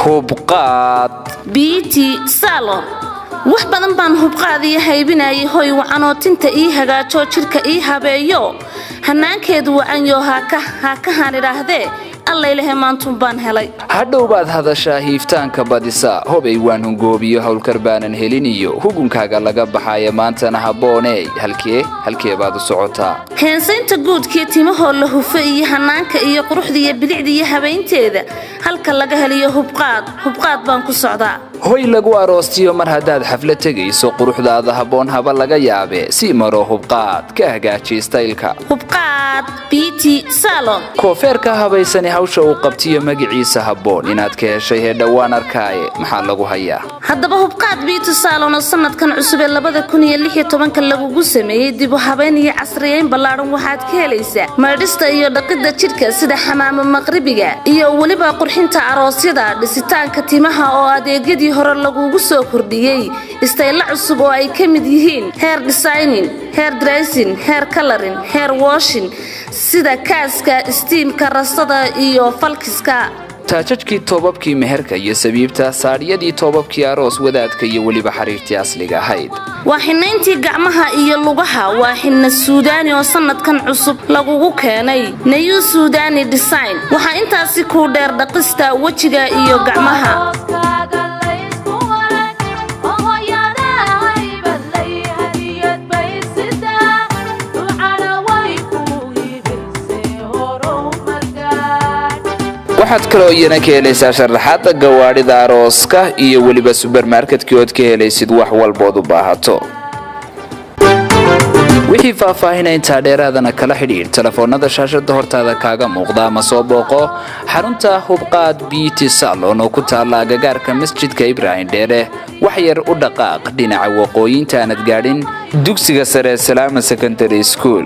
hubqaad beauty salon wax badan baan hubqaad iyo haybinayay hoy wacanootinta ii hagaajo jirka ii habeeyo hanaankeedu wacanyo ha ka haniraahdee alla ilahay maantun baan helay hadhow baad hadashaa hiiftaanka badisa hobay waan hungoobiyo hawlkar baanan helin iyo hugunkaaga laga baxaya maantana habbooney halkee baad u socotaa heensaynta guudkii timahoo la hufo iyo hanaanka iyo quruxda iyo bilicda iyo habeynteeda halka laga heliyo hubqaad baan ku socdaa hoy lagu aroostiyo mar haddaad xaflad tegayso quruxdaada habboon haba laga yaabe si maro hubqaad ka hagaaji staylka hubqaad beauty salon koofeerka habaysani hawsha uu qabtiyo magaciisa habboon inaad ka heshay heedhawaan arkaaye maxaa lagu hayaa haddaba hubqaad beauty salon oo sanadkan cusub ee 2016 lagugu sameeyey dib u habeyn iyo casriyeyn ballaaran waxaad ka helaysaa maydhista iyo dhaqidda jidhka sida xamaamo maqribiga iyo weliba qurxinta aroosyada dhisitaanka timaha oo adeegyadii hore lagugu soo kordhiyey istayl cusub oo ay ka mid yihiin hair designing hair dressing hair coloring hair washing sida kaaska steamka rasada iyo falkiska taajajkii toobabkii meherka iyo sabiibta saadhiyadii toobabkii aroos wadaadka iyo weliba xariirtii asliga ahayd waa xinayntii gacmaha iyo lugaha waa xinna suudaani oo sanadkan cusub lagugu keenay New Sudani Design waxa intaasi ku dheer dhaqista wajiga iyo gacmaha waxaad kaloo iyana ka helaysaa sharaxaadda gawaadhida arooska iyo weliba supermarketkii ood ka helaysid wax walbood u baahato wixii faahfaahinaya intaa dheeraadana kala xidhiidh telefoonada shaashada hortaada kaaga muuqda ama soo booqo xarunta hubqaad beauty salon oo ku taalla agagaarka masjidka Ibraahim Dheere wax yar u dhaqaaq dhinaca waqooyinta aanad gaadhin dugsiga sare Salaama Secondary School